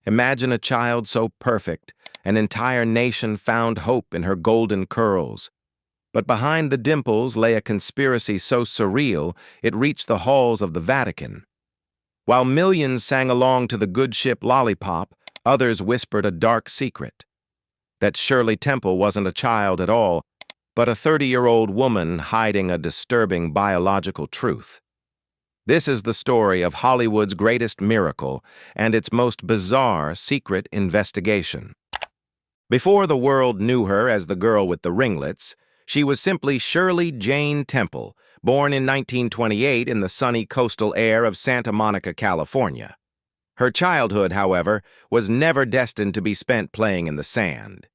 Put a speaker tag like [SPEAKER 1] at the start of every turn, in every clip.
[SPEAKER 1] Imagine a child so perfect, an entire nation found hope in her golden curls. But behind the dimples lay a conspiracy so surreal it reached the halls of the Vatican. While millions sang along to the good ship Lollipop, others whispered a dark secret. That Shirley Temple wasn't a child at all, but a 30-year-old woman hiding a disturbing biological truth. This is the story of Hollywood's greatest miracle and its most bizarre secret investigation. Before the world knew her as the girl with the ringlets, she was simply Shirley Jane Temple, born in 1928 in the sunny coastal air of Santa Monica, California. Her childhood, however, was never destined to be spent playing in the sand.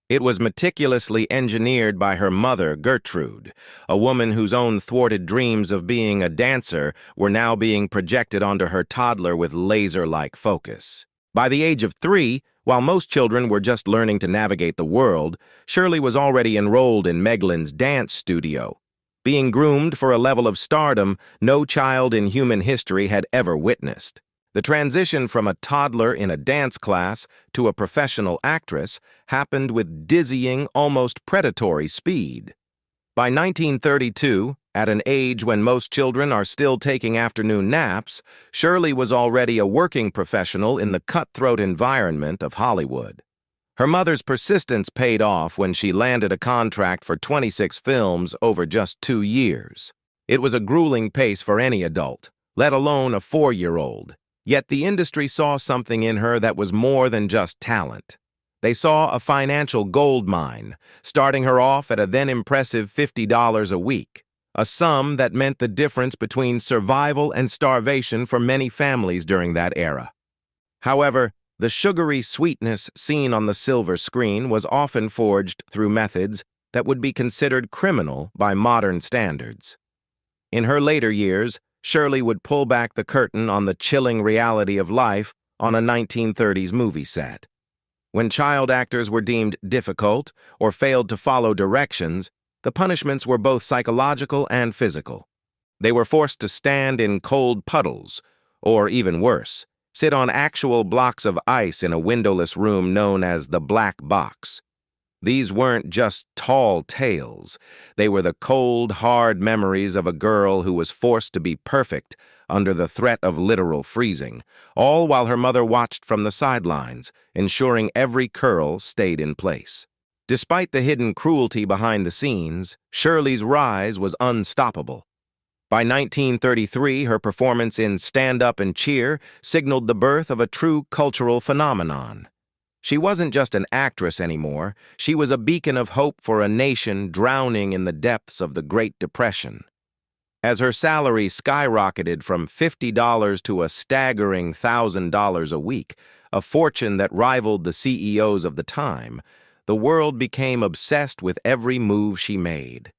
[SPEAKER 1] It was meticulously engineered by her mother, Gertrude, a woman whose own thwarted dreams of being a dancer were now being projected onto her toddler with laser-like focus. By the age of 3, while most children were just learning to navigate the world, Shirley was already enrolled in Meglin's dance studio, being groomed for a level of stardom no child in human history had ever witnessed. The transition from a toddler in a dance class to a professional actress happened with dizzying, almost predatory speed. By 1932, at an age when most children are still taking afternoon naps, Shirley was already a working professional in the cutthroat environment of Hollywood. Her mother's persistence paid off when she landed a contract for 26 films over just 2 years. It was a grueling pace for any adult, let alone a 4-year-old. Yet the industry saw something in her that was more than just talent. They saw a financial gold mine, starting her off at a then impressive $50 a week, a sum that meant the difference between survival and starvation for many families during that era. However, the sugary sweetness seen on the silver screen was often forged through methods that would be considered criminal by modern standards. In her later years, Shirley would pull back the curtain on the chilling reality of life on a 1930s movie set. When child actors were deemed difficult or failed to follow directions, the punishments were both psychological and physical. They were forced to stand in cold puddles, or even worse, sit on actual blocks of ice in a windowless room known as the black box. These weren't just tall tales. They were the cold, hard memories of a girl who was forced to be perfect under the threat of literal freezing, all while her mother watched from the sidelines, ensuring every curl stayed in place. Despite the hidden cruelty behind the scenes, Shirley's rise was unstoppable. By 1933, her performance in Stand Up and Cheer signaled the birth of a true cultural phenomenon. She wasn't just an actress anymore, she was a beacon of hope for a nation drowning in the depths of the Great Depression. As her salary skyrocketed from $50 to a staggering $1,000 a week, a fortune that rivaled the CEOs of the time, the world became obsessed with every move she made.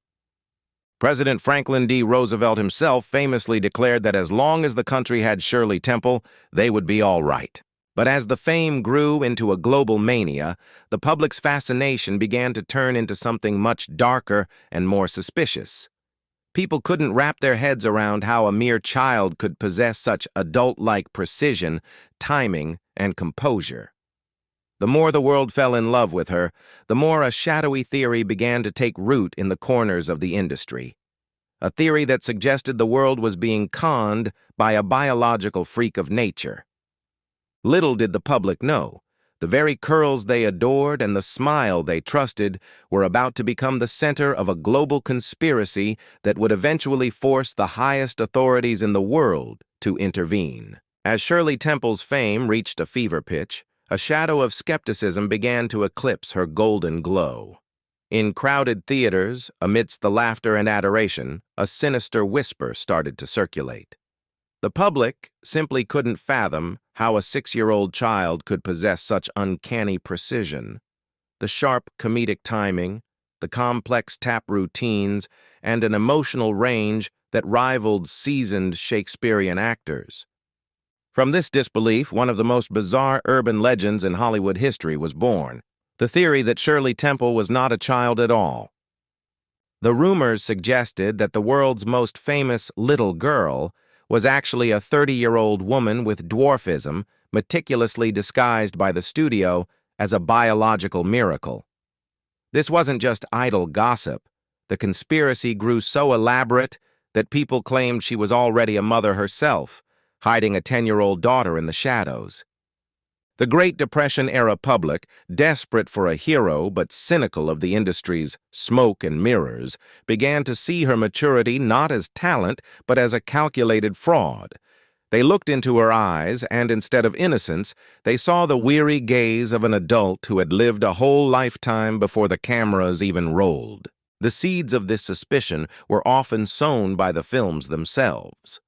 [SPEAKER 1] President Franklin D. Roosevelt himself famously declared that as long as the country had Shirley Temple, they would be all right. But as the fame grew into a global mania, the public's fascination began to turn into something much darker and more suspicious. People couldn't wrap their heads around how a mere child could possess such adult-like precision, timing, and composure. The more the world fell in love with her, the more a shadowy theory began to take root in the corners of the industry. A theory that suggested the world was being conned by a biological freak of nature. Little did the public know, the very curls they adored and the smile they trusted were about to become the center of a global conspiracy that would eventually force the highest authorities in the world to intervene. As Shirley Temple's fame reached a fever pitch, a shadow of skepticism began to eclipse her golden glow. In crowded theaters, amidst the laughter and adoration, a sinister whisper started to circulate. The public simply couldn't fathom how a 6-year-old child could possess such uncanny precision. The sharp comedic timing, the complex tap routines, and an emotional range that rivaled seasoned Shakespearean actors. From this disbelief, one of the most bizarre urban legends in Hollywood history was born, the theory that Shirley Temple was not a child at all. The rumors suggested that the world's most famous little girl was actually a 30-year-old woman with dwarfism, meticulously disguised by the studio as a biological miracle. This wasn't just idle gossip. The conspiracy grew so elaborate that people claimed she was already a mother herself, hiding a 10-year-old daughter in the shadows. The Great Depression-era public, desperate for a hero but cynical of the industry's smoke and mirrors, began to see her maturity not as talent but as a calculated fraud. They looked into her eyes, and instead of innocence, they saw the weary gaze of an adult who had lived a whole lifetime before the cameras even rolled. The seeds of this suspicion were often sown by the films themselves.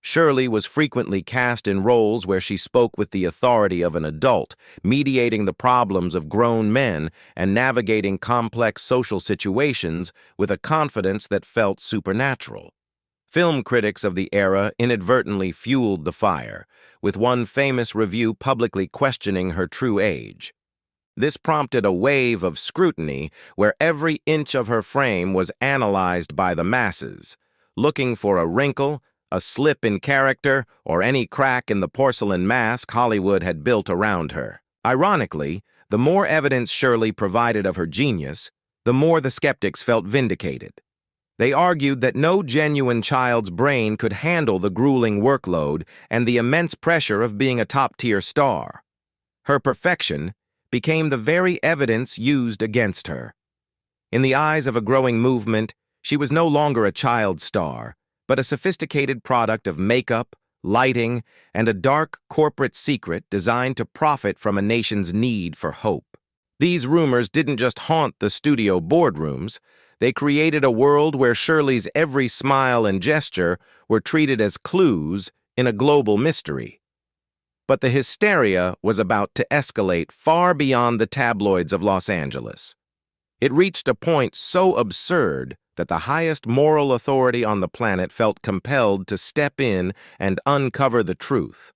[SPEAKER 1] Shirley was frequently cast in roles where she spoke with the authority of an adult, mediating the problems of grown men and navigating complex social situations with a confidence that felt supernatural. Film critics of the era inadvertently fueled the fire, with one famous review publicly questioning her true age. This prompted a wave of scrutiny where every inch of her frame was analyzed by the masses, looking for a wrinkle, a slip in character, or any crack in the porcelain mask Hollywood had built around her. Ironically, the more evidence Shirley provided of her genius, the more the skeptics felt vindicated. They argued that no genuine child's brain could handle the grueling workload and the immense pressure of being a top-tier star. Her perfection became the very evidence used against her. In the eyes of a growing movement, she was no longer a child star, but a sophisticated product of makeup, lighting, and a dark corporate secret designed to profit from a nation's need for hope. These rumors didn't just haunt the studio boardrooms, they created a world where Shirley's every smile and gesture were treated as clues in a global mystery. But the hysteria was about to escalate far beyond the tabloids of Los Angeles. It reached a point so absurd that the highest moral authority on the planet felt compelled to step in and uncover the truth.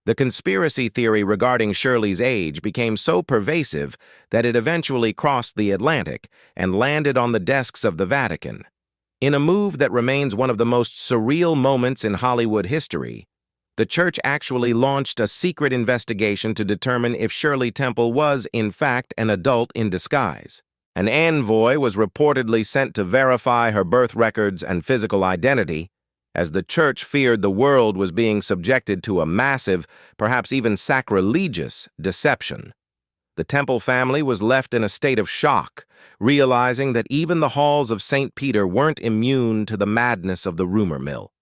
[SPEAKER 1] The conspiracy theory regarding Shirley's age became so pervasive that it eventually crossed the Atlantic and landed on the desks of the Vatican. In a move that remains one of the most surreal moments in Hollywood history, the church actually launched a secret investigation to determine if Shirley Temple was, in fact, an adult in disguise. An envoy was reportedly sent to verify her birth records and physical identity, as the church feared the world was being subjected to a massive, perhaps even sacrilegious, deception. The Temple family was left in a state of shock, realizing that even the halls of St. Peter weren't immune to the madness of the rumor mill.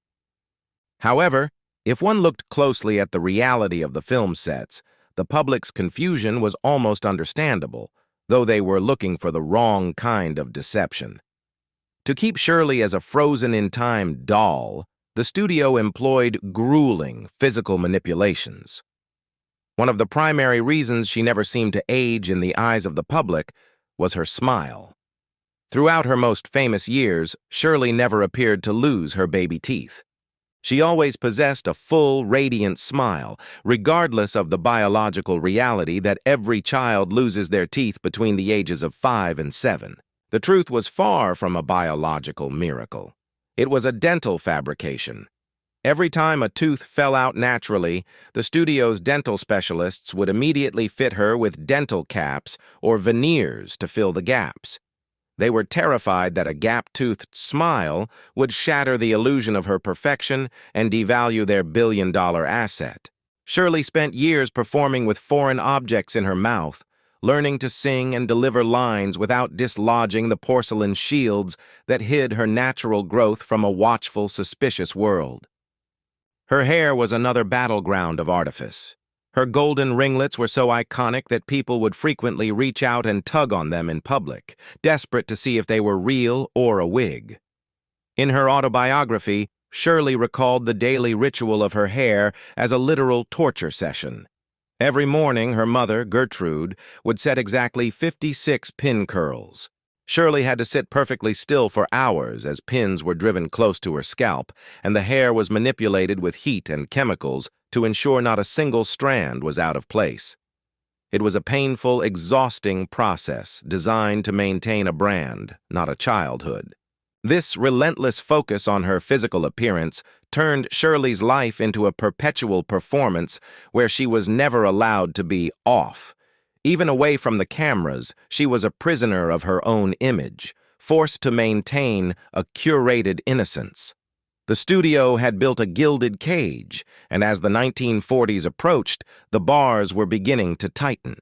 [SPEAKER 1] However, if one looked closely at the reality of the film sets, the public's confusion was almost understandable, though they were looking for the wrong kind of deception. To keep Shirley as a frozen-in-time doll, the studio employed grueling physical manipulations. One of the primary reasons she never seemed to age in the eyes of the public was her smile. Throughout her most famous years, Shirley never appeared to lose her baby teeth. She always possessed a full, radiant smile, regardless of the biological reality that every child loses their teeth between the ages of 5 and 7. The truth was far from a biological miracle. It was a dental fabrication. Every time a tooth fell out naturally, the studio's dental specialists would immediately fit her with dental caps or veneers to fill the gaps. They were terrified that a gap-toothed smile would shatter the illusion of her perfection and devalue their billion-dollar asset. Shirley spent years performing with foreign objects in her mouth, learning to sing and deliver lines without dislodging the porcelain shields that hid her natural growth from a watchful, suspicious world. Her hair was another battleground of artifice. Her golden ringlets were so iconic that people would frequently reach out and tug on them in public, desperate to see if they were real or a wig. In her autobiography, Shirley recalled the daily ritual of her hair as a literal torture session. Every morning, her mother, Gertrude, would set exactly 56 pin curls. Shirley had to sit perfectly still for hours as pins were driven close to her scalp, and the hair was manipulated with heat and chemicals to ensure not a single strand was out of place. It was a painful, exhausting process designed to maintain a brand, not a childhood. This relentless focus on her physical appearance turned Shirley's life into a perpetual performance where she was never allowed to be off. Even away from the cameras, she was a prisoner of her own image, forced to maintain a curated innocence. The studio had built a gilded cage, and as the 1940s approached, the bars were beginning to tighten.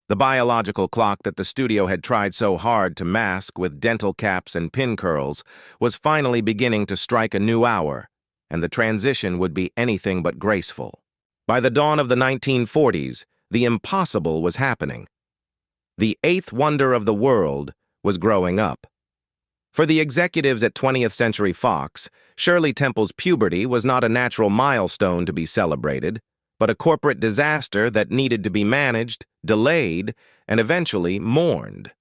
[SPEAKER 1] The biological clock that the studio had tried so hard to mask with dental caps and pin curls was finally beginning to strike a new hour, and the transition would be anything but graceful. By the dawn of the 1940s, the impossible was happening. The eighth wonder of the world was growing up. For the executives at 20th Century Fox, Shirley Temple's puberty was not a natural milestone to be celebrated, but a corporate disaster that needed to be managed, delayed, and eventually mourned.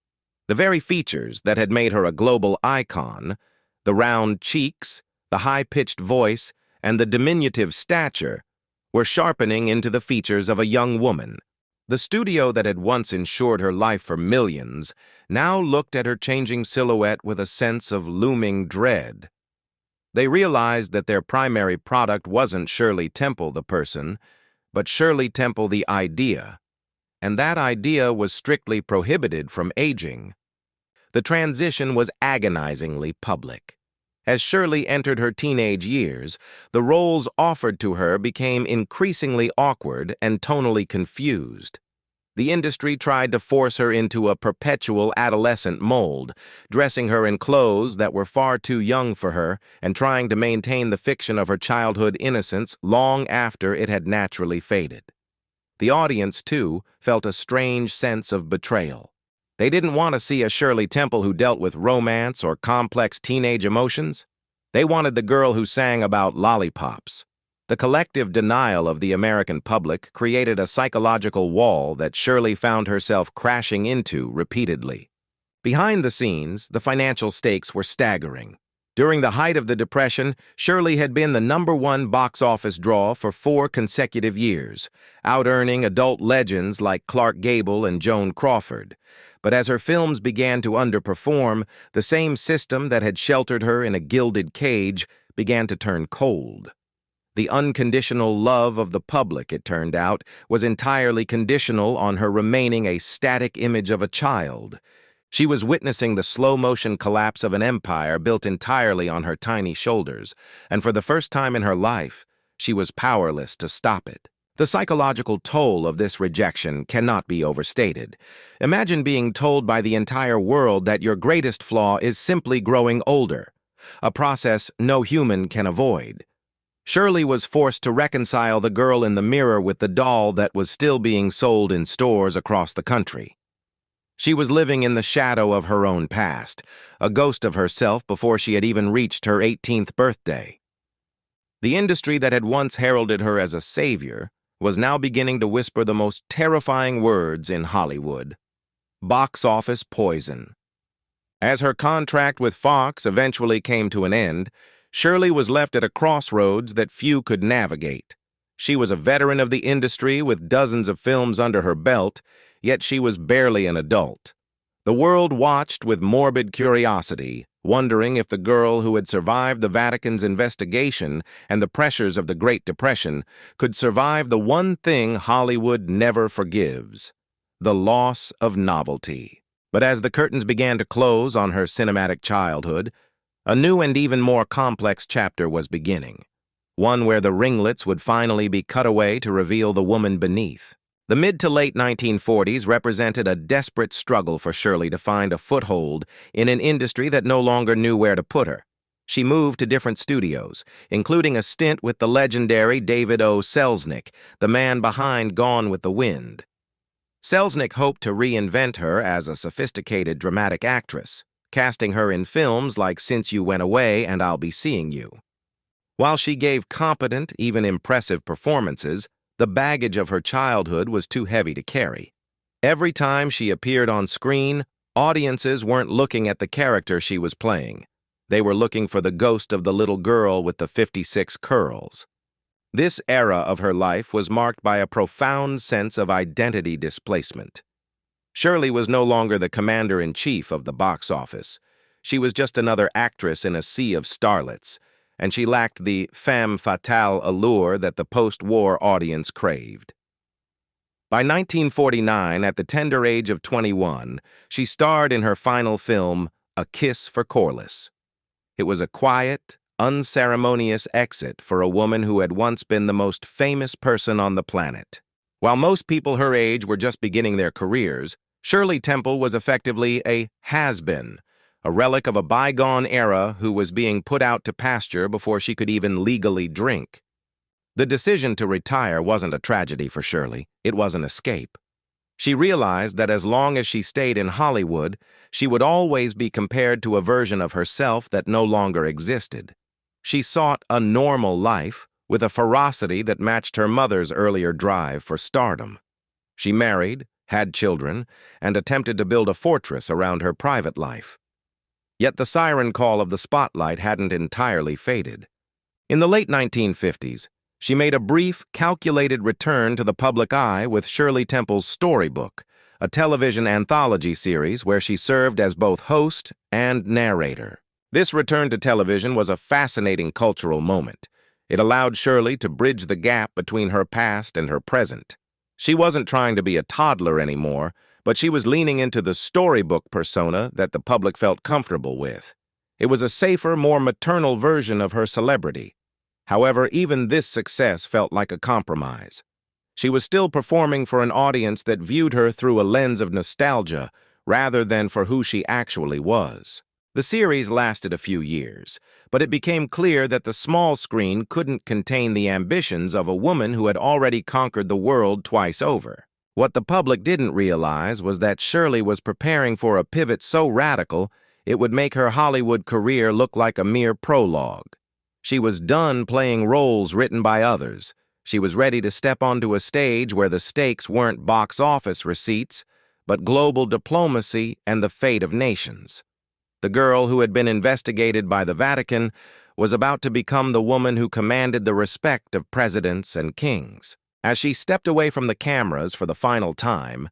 [SPEAKER 1] The very features that had made her a global icon, the round cheeks, the high-pitched voice, and the diminutive stature, were sharpening into the features of a young woman. The studio that had once ensured her life for millions now looked at her changing silhouette with a sense of looming dread. They realized that their primary product wasn't Shirley Temple the person, but Shirley Temple the idea, and that idea was strictly prohibited from aging. The transition was agonizingly public. As Shirley entered her teenage years, the roles offered to her became increasingly awkward and tonally confused. The industry tried to force her into a perpetual adolescent mold, dressing her in clothes that were far too young for her and trying to maintain the fiction of her childhood innocence long after it had naturally faded. The audience, too, felt a strange sense of betrayal. They didn't want to see a Shirley Temple who dealt with romance or complex teenage emotions. They wanted the girl who sang about lollipops. The collective denial of the American public created a psychological wall that Shirley found herself crashing into repeatedly. Behind the scenes, the financial stakes were staggering. During the height of the Depression, Shirley had been the #1 box office draw for 4 consecutive years, out-earning adult legends like Clark Gable and Joan Crawford. But as her films began to underperform, the same system that had sheltered her in a gilded cage began to turn cold. The unconditional love of the public, it turned out, was entirely conditional on her remaining a static image of a child. She was witnessing the slow-motion collapse of an empire built entirely on her tiny shoulders, and for the first time in her life, she was powerless to stop it. The psychological toll of this rejection cannot be overstated. Imagine being told by the entire world that your greatest flaw is simply growing older, a process no human can avoid. Shirley was forced to reconcile the girl in the mirror with the doll that was still being sold in stores across the country. She was living in the shadow of her own past, a ghost of herself before she had even reached her 18th birthday. The industry that had once heralded her as a savior was now beginning to whisper the most terrifying words in Hollywood: box office poison. As her contract with Fox eventually came to an end, Shirley was left at a crossroads that few could navigate. She was a veteran of the industry with dozens of films under her belt, yet she was barely an adult. The world watched with morbid curiosity, wondering if the girl who had survived the Vatican's investigation and the pressures of the Great Depression could survive the one thing Hollywood never forgives: the loss of novelty. But as the curtains began to close on her cinematic childhood, a new and even more complex chapter was beginning, one where the ringlets would finally be cut away to reveal the woman beneath. The mid to late 1940s represented a desperate struggle for Shirley to find a foothold in an industry that no longer knew where to put her. She moved to different studios, including a stint with the legendary David O. Selznick, the man behind Gone with the Wind. Selznick hoped to reinvent her as a sophisticated dramatic actress, casting her in films like Since You Went Away and I'll Be Seeing You. While she gave competent, even impressive performances, the baggage of her childhood was too heavy to carry. Every time she appeared on screen, audiences weren't looking at the character she was playing. They were looking for the ghost of the little girl with the 56 curls. This era of her life was marked by a profound sense of identity displacement. Shirley was no longer the commander-in-chief of the box office. She was just another actress in a sea of starlets, and she lacked the femme fatale allure that the post-war audience craved. By 1949, at the tender age of 21, she starred in her final film, A Kiss for Corliss. It was a quiet, unceremonious exit for a woman who had once been the most famous person on the planet. While most people her age were just beginning their careers, Shirley Temple was effectively a has-been, a relic of a bygone era who was being put out to pasture before she could even legally drink. The decision to retire wasn't a tragedy for Shirley, it was an escape. She realized that as long as she stayed in Hollywood, she would always be compared to a version of herself that no longer existed. She sought a normal life with a ferocity that matched her mother's earlier drive for stardom. She married, had children, and attempted to build a fortress around her private life. Yet the siren call of the spotlight hadn't entirely faded. In the late 1950s, she made a brief, calculated return to the public eye with Shirley Temple's Storybook, a television anthology series where she served as both host and narrator. This return to television was a fascinating cultural moment. It allowed Shirley to bridge the gap between her past and her present. She wasn't trying to be a toddler anymore, but she was leaning into the storybook persona that the public felt comfortable with. It was a safer, more maternal version of her celebrity. However, even this success felt like a compromise. She was still performing for an audience that viewed her through a lens of nostalgia rather than for who she actually was. The series lasted a few years, but it became clear that the small screen couldn't contain the ambitions of a woman who had already conquered the world twice over. What the public didn't realize was that Shirley was preparing for a pivot so radical it would make her Hollywood career look like a mere prologue. She was done playing roles written by others. She was ready to step onto a stage where the stakes weren't box office receipts, but global diplomacy and the fate of nations. The girl who had been investigated by the Vatican was about to become the woman who commanded the respect of presidents and kings. As she stepped away from the cameras for the final time,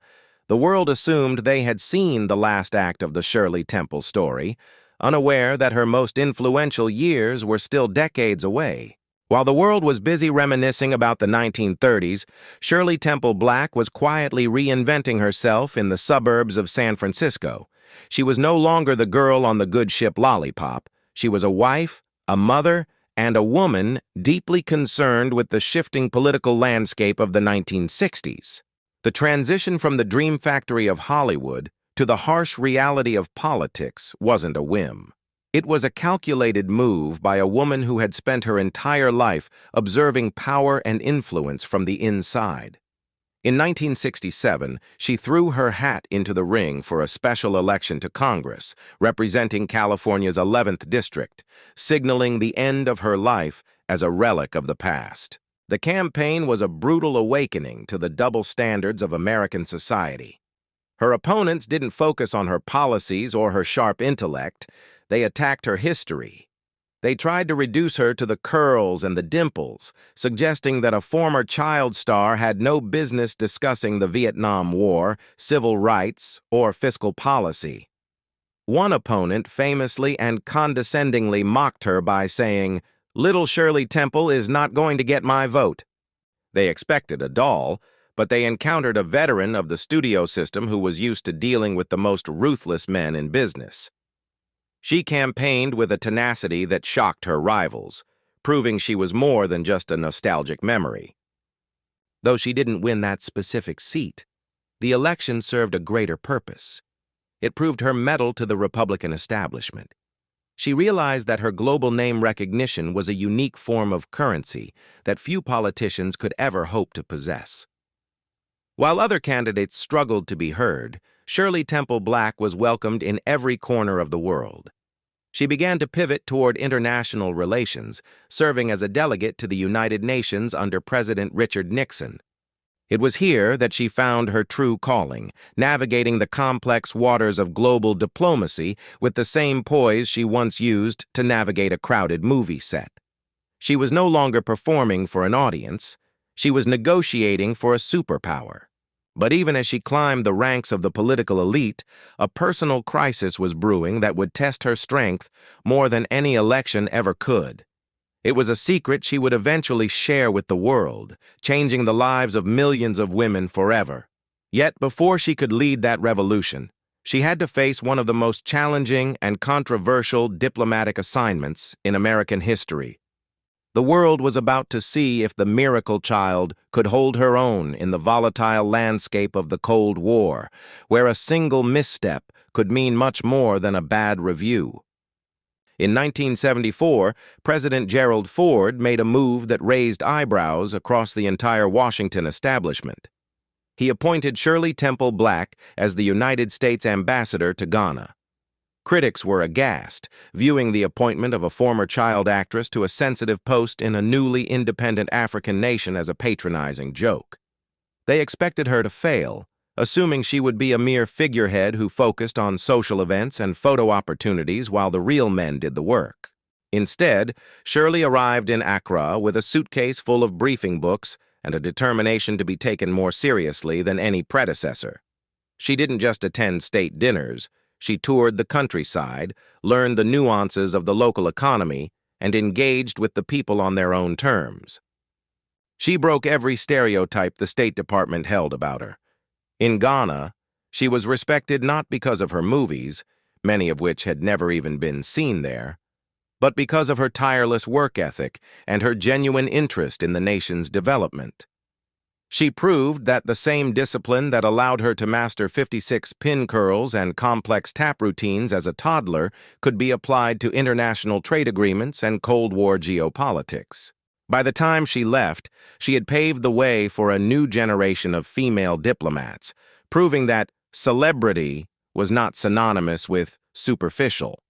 [SPEAKER 1] the world assumed they had seen the last act of the Shirley Temple story, unaware that her most influential years were still decades away. While the world was busy reminiscing about the 1930s, Shirley Temple Black was quietly reinventing herself in the suburbs of San Francisco. She was no longer the girl on the good ship Lollipop. She was a wife, a mother, and a woman deeply concerned with the shifting political landscape of the 1960s. The transition from the dream factory of Hollywood to the harsh reality of politics wasn't a whim. It was a calculated move by a woman who had spent her entire life observing power and influence from the inside. In 1967, she threw her hat into the ring for a special election to Congress, representing California's 11th district, signaling the end of her life as a relic of the past. The campaign was a brutal awakening to the double standards of American society. Her opponents didn't focus on her policies or her sharp intellect. They attacked her history. They tried to reduce her to the curls and the dimples, suggesting that a former child star had no business discussing the Vietnam War, civil rights, or fiscal policy. One opponent famously and condescendingly mocked her by saying, "Little Shirley Temple is not going to get my vote." They expected a doll, but they encountered a veteran of the studio system who was used to dealing with the most ruthless men in business. She campaigned with a tenacity that shocked her rivals, proving she was more than just a nostalgic memory. Though she didn't win that specific seat, the election served a greater purpose. It proved her mettle to the Republican establishment. She realized that her global name recognition was a unique form of currency that few politicians could ever hope to possess. While other candidates struggled to be heard, Shirley Temple Black was welcomed in every corner of the world. She began to pivot toward international relations, serving as a delegate to the United Nations under President Richard Nixon. It was here that she found her true calling, navigating the complex waters of global diplomacy with the same poise she once used to navigate a crowded movie set. She was no longer performing for an audience. She was negotiating for a superpower. But even as she climbed the ranks of the political elite, a personal crisis was brewing that would test her strength more than any election ever could. It was a secret she would eventually share with the world, changing the lives of millions of women forever. Yet before she could lead that revolution, she had to face one of the most challenging and controversial diplomatic assignments in American history. The world was about to see if the miracle child could hold her own in the volatile landscape of the Cold War, where a single misstep could mean much more than a bad review. In 1974, President Gerald Ford made a move that raised eyebrows across the entire Washington establishment. He appointed Shirley Temple Black as the United States ambassador to Ghana. Critics were aghast, viewing the appointment of a former child actress to a sensitive post in a newly independent African nation as a patronizing joke. They expected her to fail, assuming she would be a mere figurehead who focused on social events and photo opportunities while the real men did the work. Instead, Shirley arrived in Accra with a suitcase full of briefing books and a determination to be taken more seriously than any predecessor. She didn't just attend state dinners. She toured the countryside, learned the nuances of the local economy, and engaged with the people on their own terms. She broke every stereotype the State Department held about her. In Ghana, she was respected not because of her movies, many of which had never even been seen there, but because of her tireless work ethic and her genuine interest in the nation's development. She proved that the same discipline that allowed her to master 56 pin curls and complex tap routines as a toddler could be applied to international trade agreements and Cold War geopolitics. By the time she left, she had paved the way for a new generation of female diplomats, proving that celebrity was not synonymous with superficial.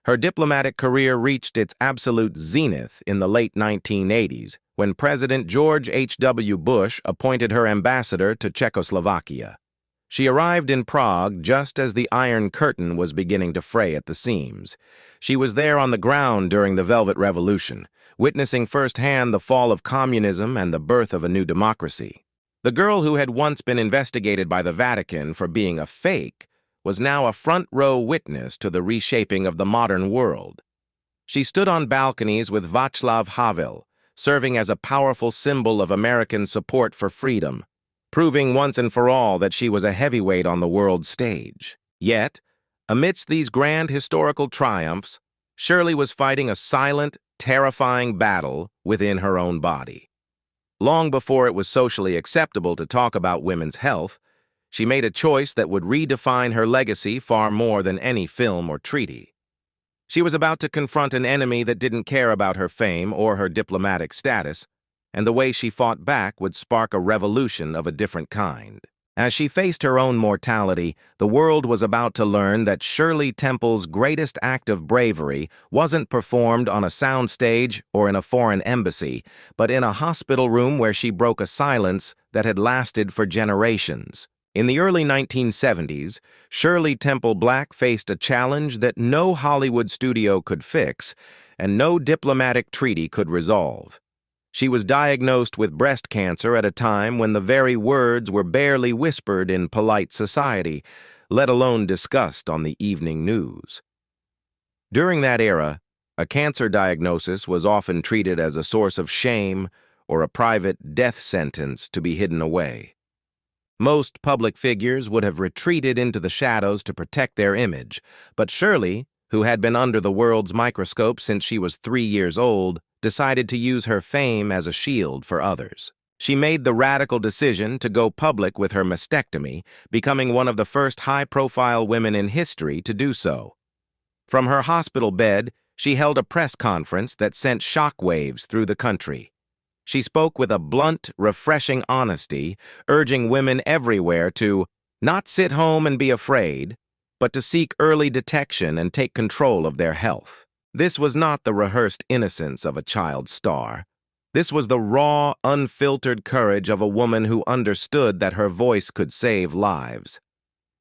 [SPEAKER 1] Her diplomatic career reached its absolute zenith in the late 1980s, when President George H.W. Bush appointed her ambassador to Czechoslovakia. She arrived in Prague just as the Iron Curtain was beginning to fray at the seams. She was there on the ground during the Velvet Revolution, witnessing firsthand the fall of communism and the birth of a new democracy. The girl who had once been investigated by the Vatican for being a fake was now a front-row witness to the reshaping of the modern world. She stood on balconies with Václav Havel, serving as a powerful symbol of American support for freedom, proving once and for all that she was a heavyweight on the world stage. Yet, amidst these grand historical triumphs, Shirley was fighting a silent, terrifying battle within her own body. Long before it was socially acceptable to talk about women's health, she made a choice that would redefine her legacy far more than any film or treaty. She was about to confront an enemy that didn't care about her fame or her diplomatic status, and the way she fought back would spark a revolution of a different kind. As she faced her own mortality, the world was about to learn that Shirley Temple's greatest act of bravery wasn't performed on a soundstage or in a foreign embassy, but in a hospital room where she broke a silence that had lasted for generations. In the early 1970s, Shirley Temple Black faced a challenge that no Hollywood studio could fix and no diplomatic treaty could resolve. She was diagnosed with breast cancer at a time when the very words were barely whispered in polite society, let alone discussed on the evening news. During that era, a cancer diagnosis was often treated as a source of shame or a private death sentence to be hidden away. Most public figures would have retreated into the shadows to protect their image, but Shirley, who had been under the world's microscope since she was 3 years old, decided to use her fame as a shield for others. She made the radical decision to go public with her mastectomy, becoming one of the first high-profile women in history to do so. From her hospital bed, she held a press conference that sent shockwaves through the country. She spoke with a blunt, refreshing honesty, urging women everywhere to not sit home and be afraid, but to seek early detection and take control of their health. This was not the rehearsed innocence of a child star. This was the raw, unfiltered courage of a woman who understood that her voice could save lives.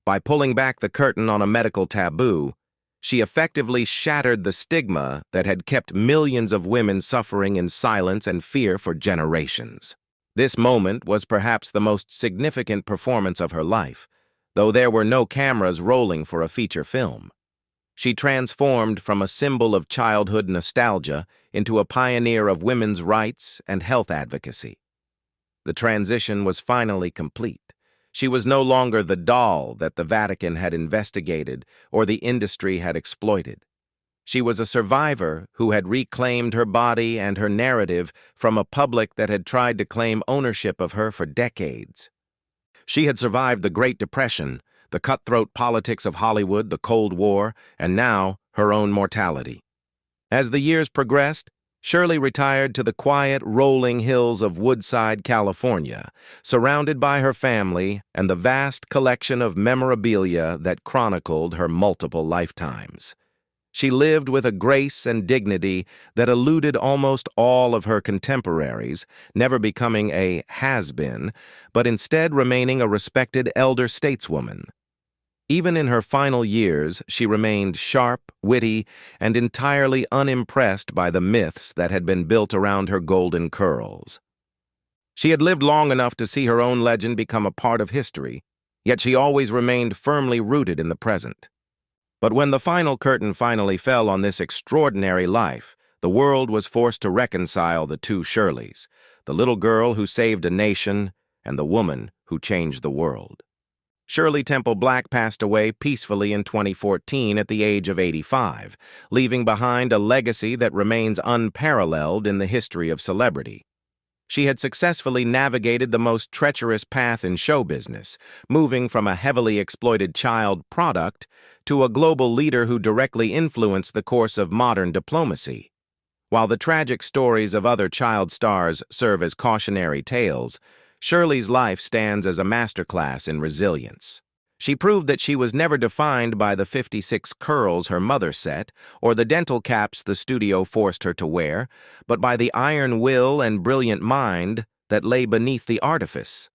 [SPEAKER 1] By pulling back the curtain on a medical taboo, she effectively shattered the stigma that had kept millions of women suffering in silence and fear for generations. This moment was perhaps the most significant performance of her life, though there were no cameras rolling for a feature film. She transformed from a symbol of childhood nostalgia into a pioneer of women's rights and health advocacy. The transition was finally complete. She was no longer the doll that the Vatican had investigated or the industry had exploited. She was a survivor who had reclaimed her body and her narrative from a public that had tried to claim ownership of her for decades. She had survived the Great Depression, the cutthroat politics of Hollywood, the Cold War, and now her own mortality. As the years progressed, Shirley retired to the quiet, rolling hills of Woodside, California, surrounded by her family and the vast collection of memorabilia that chronicled her multiple lifetimes. She lived with a grace and dignity that eluded almost all of her contemporaries, never becoming a has-been, but instead remaining a respected elder stateswoman. Even in her final years, she remained sharp, witty, and entirely unimpressed by the myths that had been built around her golden curls. She had lived long enough to see her own legend become a part of history, yet she always remained firmly rooted in the present. But when the final curtain finally fell on this extraordinary life, the world was forced to reconcile the two Shirleys, the little girl who saved a nation and the woman who changed the world. Shirley Temple Black passed away peacefully in 2014 at the age of 85, leaving behind a legacy that remains unparalleled in the history of celebrity. She had successfully navigated the most treacherous path in show business, moving from a heavily exploited child product to a global leader who directly influenced the course of modern diplomacy. While the tragic stories of other child stars serve as cautionary tales, Shirley's life stands as a masterclass in resilience. She proved that she was never defined by the 56 curls her mother set or the dental caps the studio forced her to wear, but by the iron will and brilliant mind that lay beneath the artifice.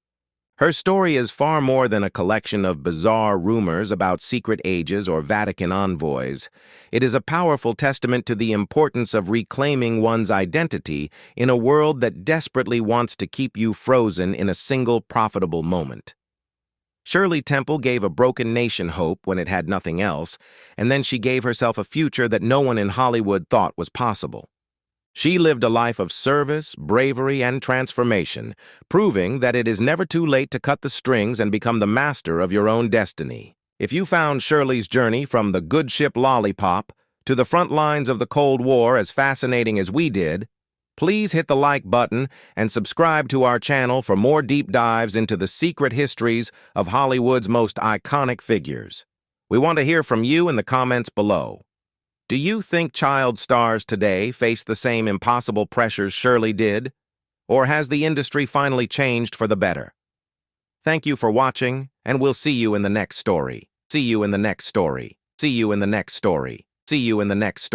[SPEAKER 1] Her story is far more than a collection of bizarre rumors about secret ages or Vatican envoys. It is a powerful testament to the importance of reclaiming one's identity in a world that desperately wants to keep you frozen in a single profitable moment. Shirley Temple gave a broken nation hope when it had nothing else, and then she gave herself a future that no one in Hollywood thought was possible. She lived a life of service, bravery, and transformation, proving that it is never too late to cut the strings and become the master of your own destiny. If you found Shirley's journey from the good ship Lollipop to the front lines of the Cold War as fascinating as we did, please hit the like button and subscribe to our channel for more deep dives into the secret histories of Hollywood's most iconic figures. We want to hear from you in the comments below. Do you think child stars today face the same impossible pressures Shirley did? Or has the industry finally changed for the better? Thank you for watching, and we'll see you in the next story. See you in the next story. See you in the next story. See you in the next story.